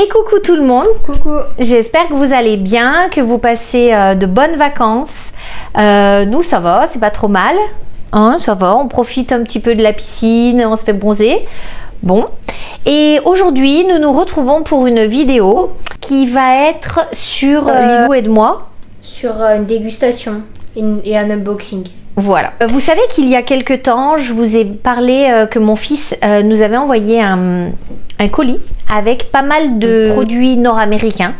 Et coucou tout le monde. Coucou. J'espère que vous allez bien, que vous passez de bonnes vacances. Nous ça va, c'est pas trop mal. Hein, ça va, on profite un petit peu de la piscine, on se fait bronzer. Bon, et aujourd'hui nous nous retrouvons pour une vidéo qui va être sur Lilou et de moi. Sur une dégustation et un unboxing. Voilà. Vous savez qu'il y a quelque temps, je vous ai parlé que mon fils nous avait envoyé un colis avec pas mal de produits nord-américains.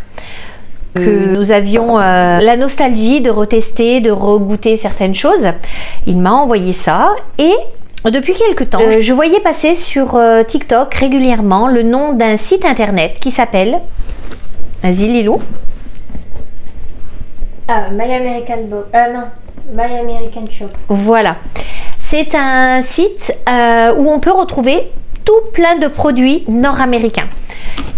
Que nous avions la nostalgie de retester, de regoûter certaines choses. Il m'a envoyé ça et depuis quelque temps, je voyais passer sur TikTok régulièrement le nom d'un site internet qui s'appelle... Vas-y Lilou. Ah, My American Box. Non, My American Shop. Voilà. C'est un site où on peut retrouver tout plein de produits nord-américains.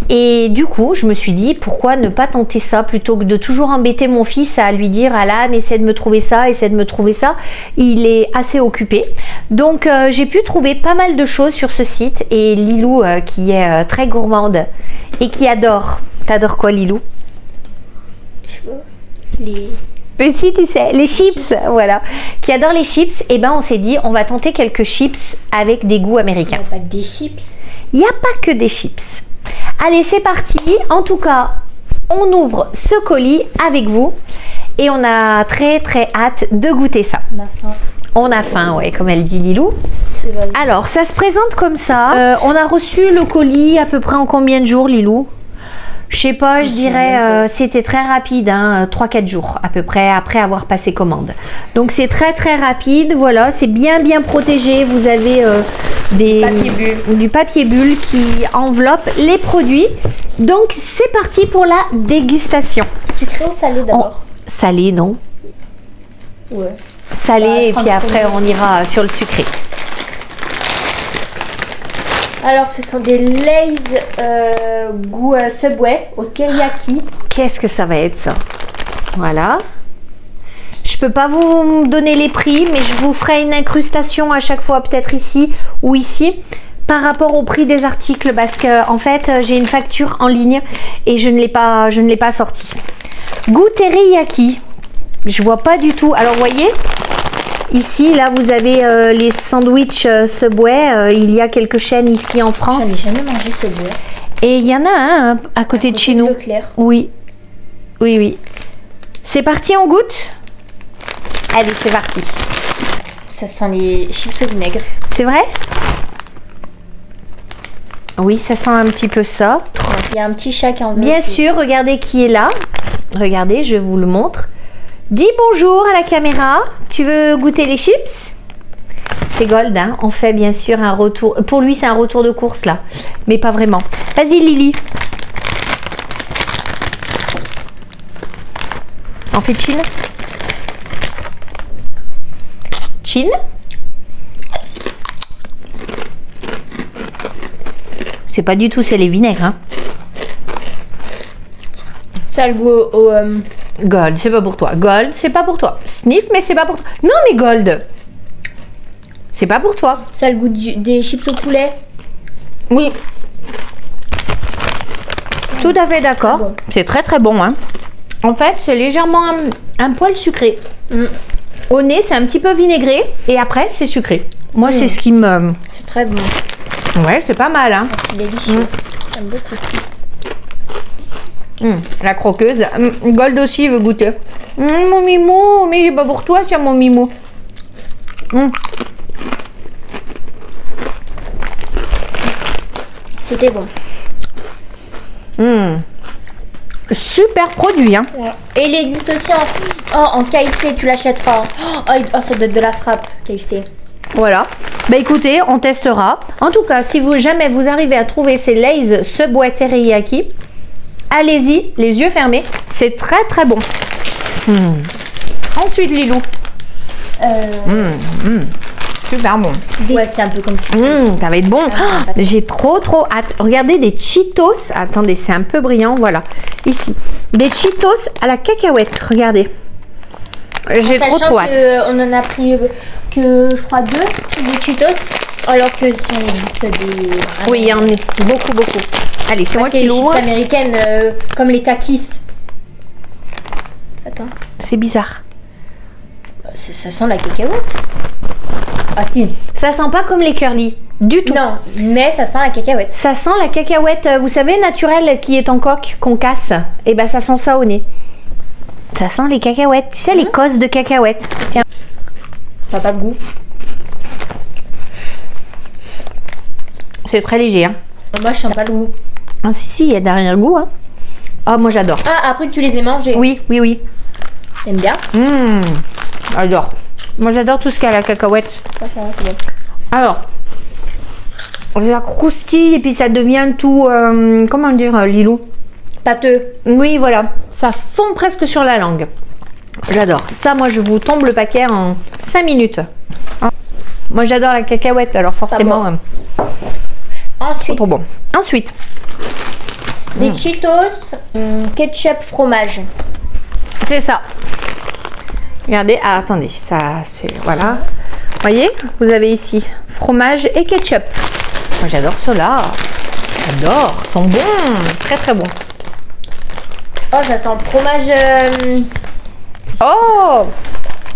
Et du coup, je me suis dit, pourquoi ne pas tenter ça plutôt que de toujours embêter mon fils à lui dire, Alan, essaie de me trouver ça, essaie de me trouver ça. Il est assez occupé. Donc, j'ai pu trouver pas mal de choses sur ce site. Et Lilou, qui est très gourmande et qui adore. T'adores quoi, Lilou? Mais si, tu sais, les chips, voilà. Qui adore les chips, et ben on s'est dit, on va tenter quelques chips avec des goûts américains. Il n'y a pas que des chips. Il n'y a pas que des chips. Allez, c'est parti. En tout cas, on ouvre ce colis avec vous et on a très hâte de goûter ça. On a faim. On a faim, ouais, comme elle dit Lilou. Alors, ça se présente comme ça. On a reçu le colis à peu près en combien de jours, Lilou? Je sais pas, je dirais c'était très rapide, hein, 3-4 jours à peu près après avoir passé commande. Donc c'est très rapide, voilà, c'est bien protégé. Vous avez du papier bulle qui enveloppe les produits. Donc c'est parti pour la dégustation. Sucré ou salé d'abord? Salé, non? Ouais. Salé et puis après on ira sur le sucré. Alors, ce sont des Lay's goût Subway au teriyaki. Qu'est-ce que ça va être ça? Voilà. Je peux pas vous donner les prix, mais je vous ferai une incrustation à chaque fois, peut-être ici ou ici, par rapport au prix des articles, parce que en fait, j'ai une facture en ligne et je ne l'ai pas sortie. Goût teriyaki. Je vois pas du tout. Alors, vous voyez? Ici, là, vous avez les sandwichs Subway. Il y a quelques chaînes ici en France. J'en ai jamais mangé Subway. Et il y en a un à côté de chez nous. Oui. C'est parti, on goûte? Allez, c'est parti. Ça sent les chips au vinaigre. C'est vrai? Oui, ça sent un petit peu ça. Il y a un petit chat qui en veut. Bien sûr, regardez qui est là. Regardez, je vous le montre. Dis bonjour à la caméra. Tu veux goûter les chips? C'est Gold, hein. On fait bien sûr un retour. Pour lui, c'est un retour de course là, mais pas vraiment. Vas-y, Lily. On fait chill. Chill. C'est pas du tout, c'est les vinaigres, hein. Ça a le goût au Gold, c'est pas pour toi. Gold, c'est pas pour toi. Sniff, mais c'est pas pour toi. Non, mais Gold, c'est pas pour toi. Ça a le goût des chips au poulet. Oui. Tout à fait d'accord. Bon. C'est très bon, hein. En fait, c'est légèrement un poil sucré. Au nez, c'est un petit peu vinaigré. Et après, c'est sucré. Moi, c'est ce qui me... C'est très bon. Ouais, c'est pas mal, hein. C'est délicieux. J'aime beaucoup. La croqueuse. Gold aussi veut goûter. Mon mimou, mais j'ai pas pour toi, tiens mon mimou. C'était bon. Super produit, hein. Ouais. Et il existe aussi en KFC, tu l'achèteras. Oh, ça doit être de la frappe, KFC. Voilà. Bah écoutez, on testera. En tout cas, si jamais vous arrivez à trouver ces Lay's Subway teriyaki, allez-y, les yeux fermés. C'est très bon. Ensuite, Lilou. Super bon. Ouais, c'est un peu comme ça. Ça va être bon. J'ai trop hâte. Regardez des Cheetos. Attendez, c'est un peu brillant. Voilà. Ici. Des Cheetos à la cacahuète. Regardez. J'ai trop hâte. On en a pris que, je crois, 2 des Cheetos. Alors que si on existe des... Oui, il y en a beaucoup, beaucoup. Allez, c'est moi qui les l'ouvre. chips américaines comme les Takis. Attends. C'est bizarre. Ça sent la cacahuète. Ah si. Ça sent pas comme les curly. Du tout. Non, mais ça sent la cacahuète. Ça sent la cacahuète, vous savez, naturelle qui est en coque, qu'on casse. Et ben ça sent ça au nez. Ça sent les cacahuètes. Tu sais, les cosses de cacahuètes. Tiens. Ça n'a pas de goût. C'est très léger, hein. Moi, je sens pas le goût. Ah si, il y a d'arrière-goût, hein. Ah, moi j'adore. Ah, après que tu les aies mangés. Oui, oui, oui. T'aimes bien? J'adore. Moi j'adore tout ce qui a la cacahuète. Ça va, c'est bon. Alors, ça croustille et puis ça devient tout, comment dire, Lilou? Pâteux. Oui, voilà. Ça fond presque sur la langue. J'adore. Ça, moi, je vous tombe le paquet en 5 minutes. Moi, j'adore la cacahuète, alors forcément. Ensuite, Trop bon. Ensuite, des Cheetos, ketchup, fromage. c'est ça. Regardez. Ah, attendez. Ça, c'est... Voilà. Voyez, vous avez ici fromage et ketchup. Moi, j'adore cela. J'adore. Ils sont bons. Très, très bons. Oh, ça sent le fromage. Oh,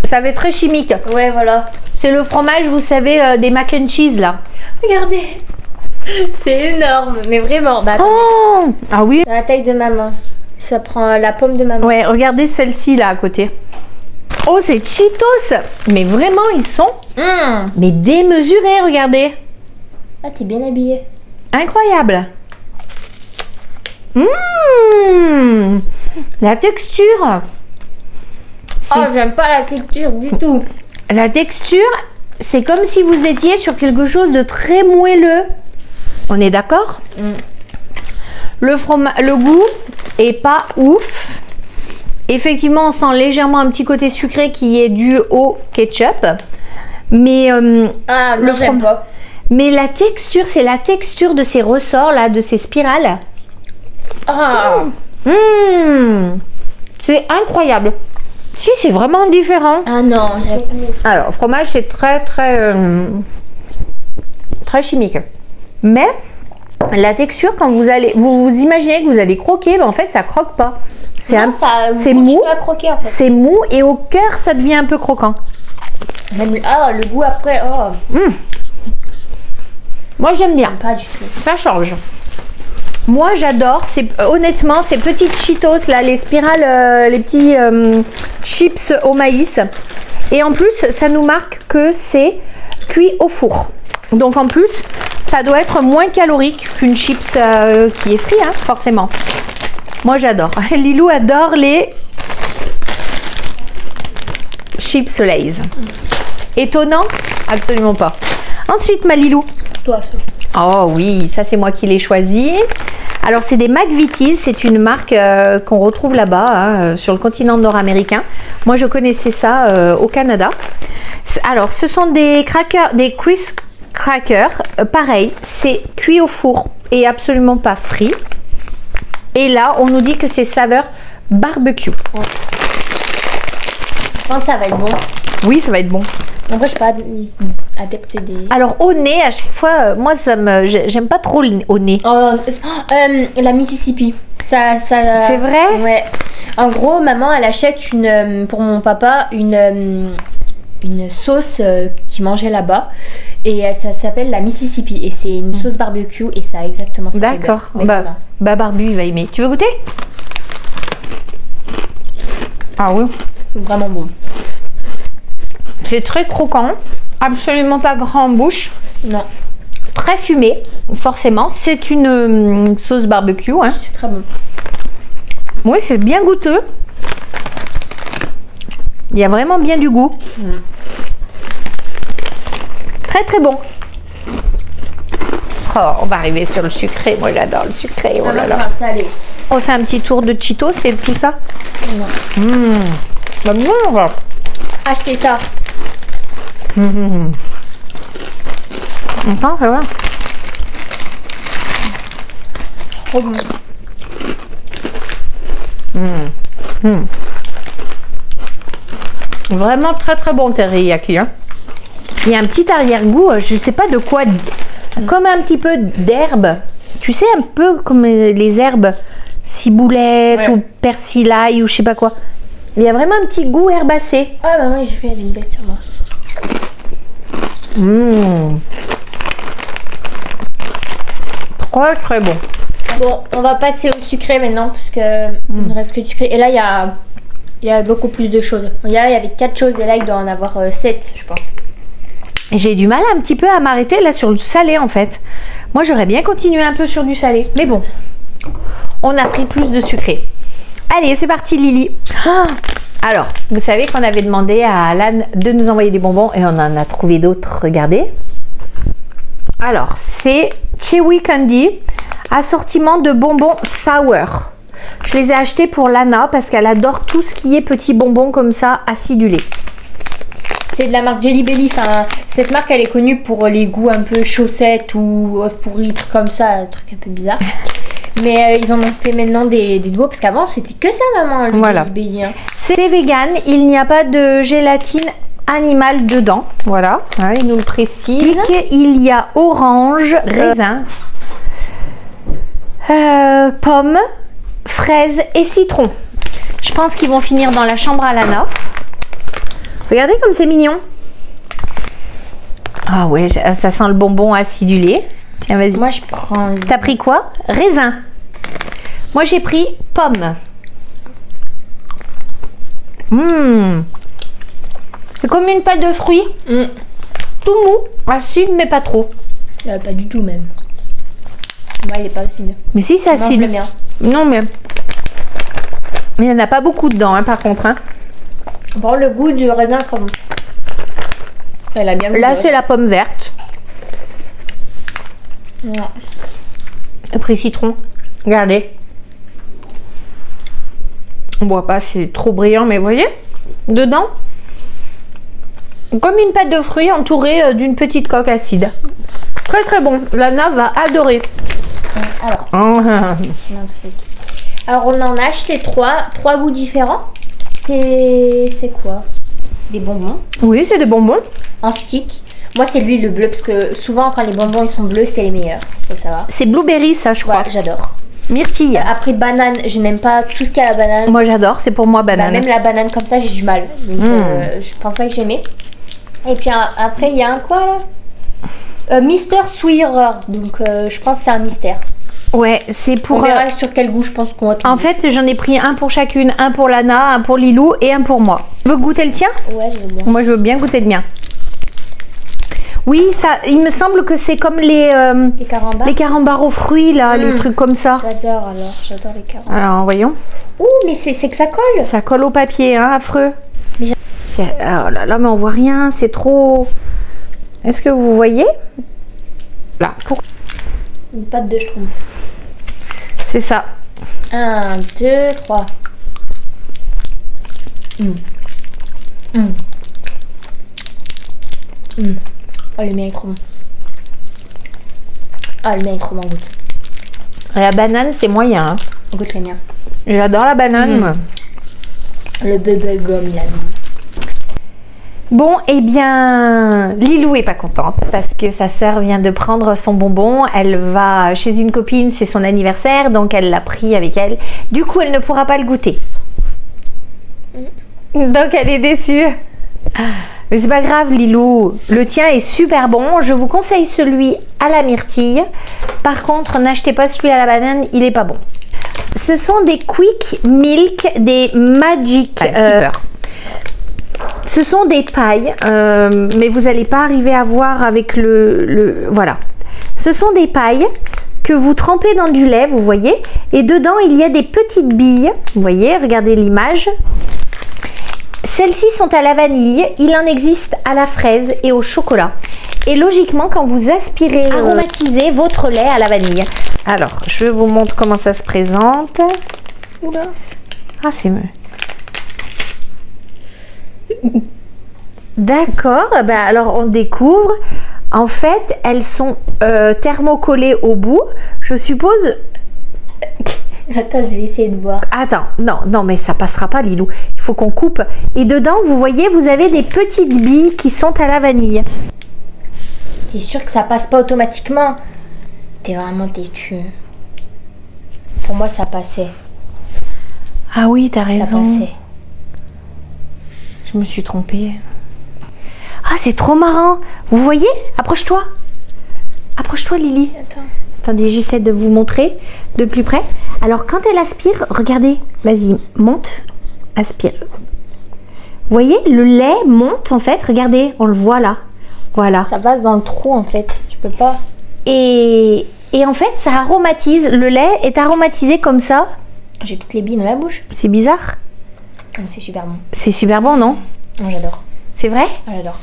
ça fait très chimique. Ouais, voilà. C'est le fromage, vous savez, des mac and cheese, là. Regardez. C'est énorme, mais vraiment. Bah, Oh, ah oui. dans la taille de ma main. Ça prend la paume de ma main. Ouais, regardez celle-ci, là, à côté. Oh, c'est Cheetos. Mais vraiment, ils sont mais démesurés, regardez. Ah, t'es bien habillée. Incroyable. La texture. Oh, j'aime pas la texture du tout. La texture, c'est comme si vous étiez sur quelque chose de très moelleux. On est d'accord? Le goût est pas ouf. Effectivement, on sent légèrement un petit côté sucré qui est dû au ketchup. Mais Ah, non, j'aime pas. Mais la texture, c'est la texture de ces ressorts là, de ces spirales. Ah. C'est incroyable. Si, c'est vraiment différent. Ah non, j'aime pas. Alors, fromage, c'est très, très, très chimique. Mais la texture, quand vous allez, vous imaginez que vous allez croquer, mais en fait, ça croque pas. C'est mou. Croquer, en fait. C'est mou et au cœur, ça devient un peu croquant. Ah, le goût après. Oh. Moi, j'aime bien. Pas du tout. Ça change. Moi, j'adore. Honnêtement, ces petites Cheetos là, les spirales, les petits chips au maïs. Et en plus, ça nous marque que c'est cuit au four. Donc en plus, ça doit être moins calorique qu'une chips qui est frite, hein, forcément. Moi, j'adore. Lilou adore les chips Lay's. Étonnant? Absolument pas. Ensuite, ma Lilou. Toi, ça. Oh oui, ça c'est moi qui l'ai choisi. Alors c'est des McVitie's, c'est une marque qu'on retrouve là-bas, hein, sur le continent nord-américain. Moi je connaissais ça au Canada. Alors ce sont des crackers, des crisp crackers. Pareil, c'est cuit au four et absolument pas frit. Et là on nous dit que c'est saveur barbecue. Ouais. Je pense que ça va être bon. Oui, ça va être bon. Après, je suis pas adepte des... Alors au nez, à chaque fois, moi j'aime pas trop au nez. La Mississippi. Ça... C'est vrai? Ouais. En gros, maman, elle achète pour mon papa une sauce qu'il mangeait là-bas. Et ça s'appelle la Mississippi. Et c'est une sauce barbecue et ça a exactement ce que D'accord. Bah Barbu, il va aimer. Tu veux goûter? Ah oui. Vraiment bon. C'est très croquant, absolument pas grand en bouche. Non. Très fumé, forcément. C'est une sauce barbecue. Hein. C'est très bon. Oui, c'est bien goûteux. Il y a vraiment bien du goût. Très très bon. Oh, on va arriver sur le sucré. Moi j'adore le sucré. Oh là là. On fait un petit tour de Cheetos et tout ça. Non. Bah, bon. Achetez ça. Attends, ça va. Trop bon. Vraiment très très bon teriyaki. Hein. Il y a un petit arrière-goût, je sais pas de quoi, comme un petit peu d'herbe. Tu sais, un peu comme les herbes ciboulette ou persilaille ou je sais pas quoi. Il y a vraiment un petit goût herbacé. Ah bah oui, j'ai fait une bête sur moi. Très très bon. Bon, on va passer au sucré maintenant parce que il ne reste que du sucré. Et là, il y a beaucoup plus de choses. Il y avait 4 choses et là, il doit en avoir 7, je pense. J'ai du mal un petit peu à m'arrêter là sur le salé en fait. Moi, j'aurais bien continué un peu sur du salé. Mais bon, on a pris plus de sucré. Allez, c'est parti Lily. Alors, vous savez qu'on avait demandé à Alan de nous envoyer des bonbons et on en a trouvé d'autres. Regardez. Alors, c'est Chewy Candy, assortiment de bonbons sour. Je les ai achetés pour Lana parce qu'elle adore tout ce qui est petits bonbons comme ça, acidulés. C'est de la marque Jelly Belly. Enfin, cette marque, elle est connue pour les goûts un peu chaussettes ou œufs pourris, comme ça, un truc un peu bizarre. Mais ils en ont fait maintenant des nouveaux parce qu'avant, c'était que ça, maman, le Jelly Belly. Hein. C'est vegan, il n'y a pas de gélatine animale dedans. Voilà, il nous le précise. Il y a orange, raisin, pomme, fraise et citron. Je pense qu'ils vont finir dans la chambre à Lana. Regardez comme c'est mignon. Ah ouais, ça sent le bonbon acidulé. Tiens, vas-y. Moi, je prends... T'as pris quoi? Raisin. Moi, j'ai pris pomme. C'est comme une pâte de fruits. Tout mou, acide, mais pas trop. Pas du tout, même. Moi, il est pas acide. Mais si, c'est acide. Je l'aime bien. Non, mais... Il n'y en a pas beaucoup dedans, hein, par contre. Hein. Bon, le goût du raisin, très bon. Elle a bien là, c'est la pomme verte. Ouais. Après citron. Regardez. On voit pas, c'est trop brillant, mais vous voyez, dedans, comme une pâte de fruits entourée d'une petite coque acide. Très très bon. Lana va adorer. Alors on en a acheté 3 goûts différents. C'est quoi? Des bonbons. Oui, c'est des bonbons. En stick. Moi, c'est lui le bleu parce que souvent quand les bonbons ils sont bleus, c'est les meilleurs. Faut savoir. C'est blueberry, ça, je crois. Ouais, j'adore. Myrtille. Après banane, je n'aime pas tout ce qu'il y a à la banane. Moi, j'adore. C'est pour moi banane. Même la banane comme ça, j'ai du mal. Donc, je pense pas que j'aimais. Et puis après, il y a un quoi là? Mister Sweerer. Donc, je pense que c'est un mystère. Ouais, c'est pour... On verra sur quel goût je pense qu'on va trouver. En fait, j'en ai pris un pour chacune. Un pour Lana, un pour Lilou et un pour moi. Tu veux goûter le tien? Ouais, je veux bien. Moi, je veux bien goûter le mien. Oui, ça, il me semble que c'est comme les carambars aux fruits, là, les trucs comme ça. J'adore j'adore les carambars. Alors, voyons. Ouh, mais c'est que ça colle. Ça colle au papier, hein, affreux. Mais oh là là, mais on voit rien, c'est trop... Est-ce que vous voyez? Là. Une pâte de schtroumpf. C'est ça. 1, 2, 3. Oh, le mien est trop bon. Ah, le mien est trop bon, goûte. La banane, c'est moyen. Hein. On goûte le mien. J'adore la banane. Moi. Le bubblegum, il a mis. Bon, eh bien, Lilou est pas contente parce que sa sœur vient de prendre son bonbon. Elle va chez une copine, c'est son anniversaire, donc elle l'a pris avec elle. Du coup, elle ne pourra pas le goûter. Donc, elle est déçue. Mais c'est pas grave, Lilou. Le tien est super bon. Je vous conseille celui à la myrtille. Par contre, n'achetez pas celui à la banane, il est pas bon. Ce sont des Quick Milk, des Magic. Ce sont des pailles, mais vous n'allez pas arriver à voir avec voilà. Ce sont des pailles que vous trempez dans du lait, vous voyez. Et dedans, il y a des petites billes. Vous voyez, regardez l'image. Celles-ci sont à la vanille. Il en existe à la fraise et au chocolat. Et logiquement, quand vous aspirez, aromatisez votre lait à la vanille. Alors, je vous montre comment ça se présente. Oula. Ah, c'est... D'accord, ben alors on découvre. En fait, elles sont thermocollées au bout. Je suppose... Attends, je vais essayer de voir. Attends, non, mais ça passera pas, Lilou. Il faut qu'on coupe. Et dedans, vous voyez, vous avez des petites billes qui sont à la vanille. T'es sûr que ça passe pas automatiquement? T'es vraiment têtu. Pour moi, ça passait. Ah oui, t'as Ça raison. passait. Je me suis trompée. Ah, c'est trop marrant. Vous voyez? Approche-toi. Approche-toi, Lily. Attends. Attendez, j'essaie de vous montrer de plus près. Alors, quand elle aspire, regardez. Vas-y, monte, aspire. Vous voyez, le lait monte en fait. Regardez, on le voit là. Voilà. Ça passe dans le trou en fait. Tu peux pas. Et en fait, ça aromatise. Le lait est aromatisé comme ça. J'ai toutes les billes dans la bouche. C'est bizarre. Oh, c'est super bon. C'est super bon, non? Non, j'adore. C'est vrai? Oh, j'adore.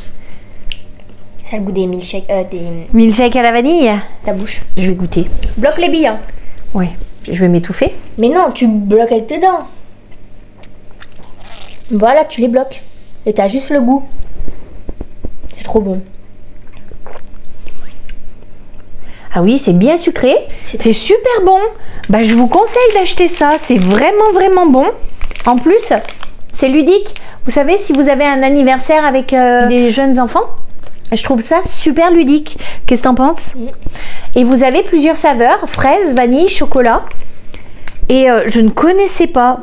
Ça a le goût des milkshakes, des... Milkshake à la vanille? ta bouche. Je vais goûter. Bloque les billes. Hein. Ouais. Je vais m'étouffer. Mais non, tu bloques avec tes dents. Voilà, tu les bloques. Et t'as juste le goût. C'est trop bon. Ah oui, c'est bien sucré. C'est C'est super bon. Bah, je vous conseille d'acheter ça. C'est vraiment, vraiment bon. En plus, c'est ludique. Vous savez, si vous avez un anniversaire avec des jeunes enfants, je trouve ça super ludique. Qu'est-ce que t'en penses? Et vous avez plusieurs saveurs, fraise, vanille, chocolat. Et je ne connaissais pas.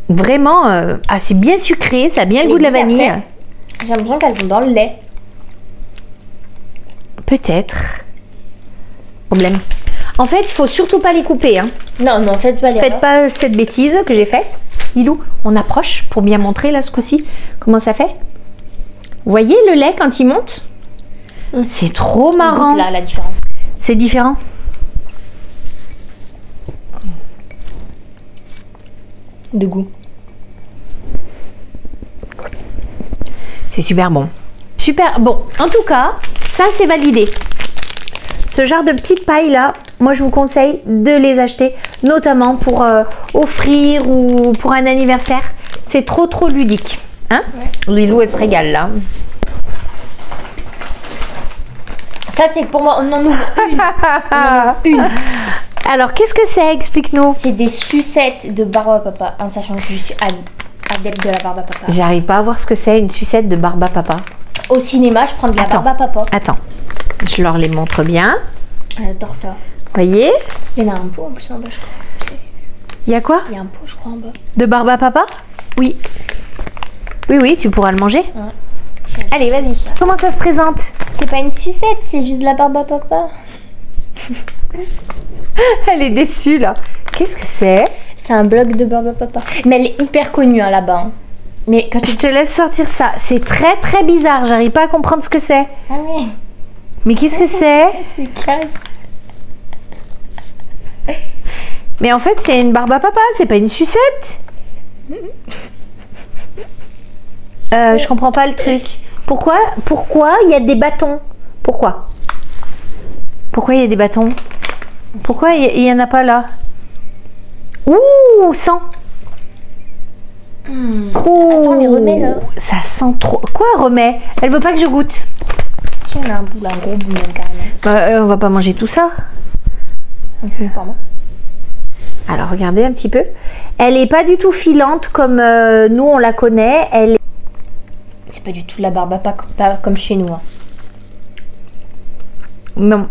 Vraiment, ah, c'est bien sucré, ça a bien le goût de la vanille. Après, j'ai l'impression qu'elles vont dans le lait. Peut-être. Problème. En fait, il faut surtout pas les couper. Hein. Non, non, faites pas les Faites pas cette bêtise que j'ai faite. Lilou, on approche pour bien montrer là ce coup-ci comment ça fait. Vous voyez le lait quand il monte? C'est trop marrant. Goûte là la différence. C'est différent. De goût. C'est super bon. Super bon. En tout cas, ça c'est validé. Ce genre de petites pailles là, moi je vous conseille de les acheter, notamment pour offrir ou pour un anniversaire. C'est trop ludique. Hein? Ouais. Lilou, elle se régale là. Ça c'est pour moi, on en ouvre une. On en ouvre une. Alors qu'est-ce que c'est? Explique-nous. C'est des sucettes de barbe à papa, en sachant que je suis adepte de la barbe à papa. J'arrive pas à voir ce que c'est une sucette de barbe à papa. Au cinéma, je prends de la barbe à papa. Attends, je leur les montre bien. J'adore ça. Voyez? Il y en a un pot en plus en bas, je crois. Il y a quoi? Il y a un pot, je crois, en bas. De barbe à papa? Oui. Oui, tu pourras le manger. Ouais. Allez, vas-y. Comment ça se présente? C'est pas une sucette, c'est juste de la barbe à papa. Elle est déçue là. Qu'est-ce que c'est? C'est un bloc de barbe à papa. Mais elle est hyper connue hein, là-bas. Hein. Mais quand je te laisse sortir ça. C'est très bizarre. J'arrive pas à comprendre ce que c'est. Ah ouais. Mais qu'est-ce que c'est? C'est classe. Mais en fait, c'est une barbe à papa. C'est pas une sucette. Je comprends pas le truc. Pourquoi il y a des bâtons? Pourquoi il y a des bâtons? Pourquoi il y en a pas là? Ouh, sent. Ouh, attends, on les remet là. Ça sent trop. Quoi, remet? Elle veut pas que je goûte. Tiens, on a un bout là, un gros bout même carrément. On va pas manger tout ça. C'est pas moi. Alors regardez un petit peu. Elle est pas du tout filante comme nous on la connaît. Elle. C'est pas du tout la barbe à papa comme chez nous. Hein. Non.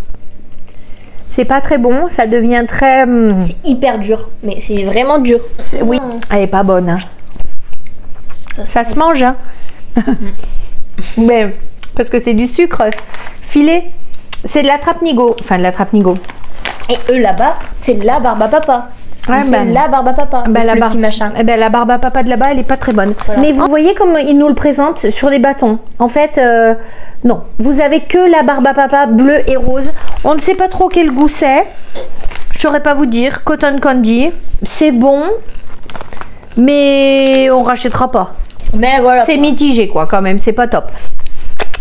C'est pas très bon, ça devient très... C'est hyper dur, mais c'est vraiment dur. Oui, elle est pas bonne. Hein. Ça se mange. Hein. Mais, parce que c'est du sucre filé. C'est de la trappe-nigo. Enfin, de la trappe-nigo. Et eux là-bas, c'est la barbe à papa. Ouais, c'est la barbe à papa. La barbe à papa de là-bas, elle est pas très bonne. Voilà. Mais vous voyez comme ils nous le présentent sur des bâtons. En fait, non. Vous avez que la barbe à papa bleue et rose. On ne sait pas trop quel goût c'est. Je saurais pas vous dire. Cotton candy. C'est bon. Mais on rachètera pas. Mais voilà. C'est mitigé quoi quand même. C'est pas top.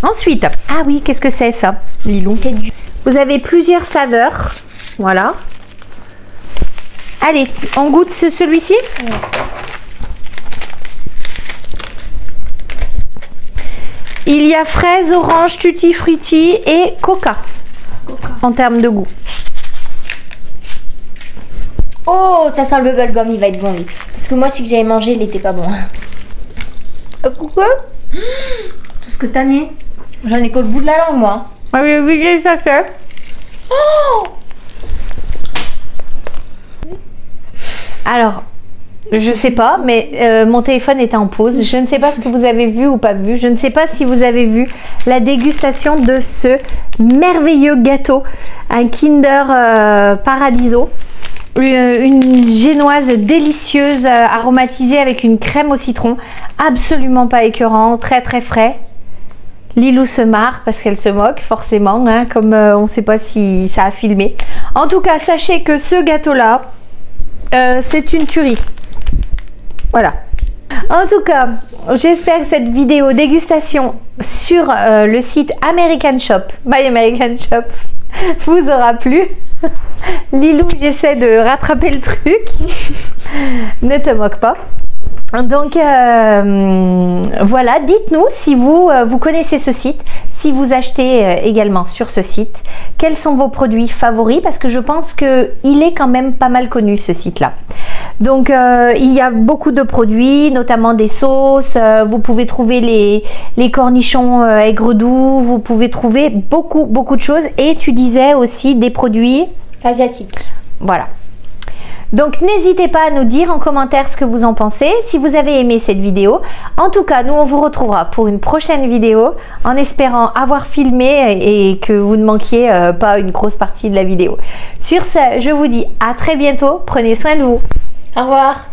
Ensuite. Ah oui, qu'est-ce que c'est ça, Lilou? Vous avez plusieurs saveurs. Voilà. Allez, on goûte celui-ci? Ouais. Il y a fraise, orange, tutti frutti et coca. En termes de goût. Oh, ça sent le bubblegum, il va être bon lui. Parce que moi, celui que j'avais mangé, il était pas bon. Pourquoi? Tout ce que t'as mis. J'en ai qu'au bout de la langue, moi. Allez, videz le sachet. Oh, alors, je sais pas, mais mon téléphone était en pause. Je ne sais pas ce que vous avez vu ou pas vu. Je ne sais pas si vous avez vu la dégustation de ce merveilleux gâteau, un Kinder Paradiso. Une génoise délicieuse, aromatisée avec une crème au citron, absolument pas écœurant, très très frais. Lilou se marre parce qu'elle se moque forcément, hein, comme on ne sait pas si ça a filmé. En tout cas, sachez que ce gâteau-là, c'est une tuerie. Voilà. En tout cas, j'espère que cette vidéo dégustation sur le site American Shop, My American Shop, vous aura plu. Lilou, j'essaie de rattraper le truc. Ne te moque pas. Donc voilà, dites-nous si vous connaissez ce site, si vous achetez également sur ce site, quels sont vos produits favoris, parce que je pense qu'il est quand même pas mal connu ce site-là. Donc il y a beaucoup de produits, notamment des sauces, vous pouvez trouver les cornichons aigre doux, vous pouvez trouver beaucoup de choses, et tu disais aussi des produits asiatiques. Voilà. Donc n'hésitez pas à nous dire en commentaire ce que vous en pensez, si vous avez aimé cette vidéo. En tout cas, nous on vous retrouvera pour une prochaine vidéo, en espérant avoir filmé et que vous ne manquiez pas une grosse partie de la vidéo. Sur ce, je vous dis à très bientôt, prenez soin de vous. Au revoir.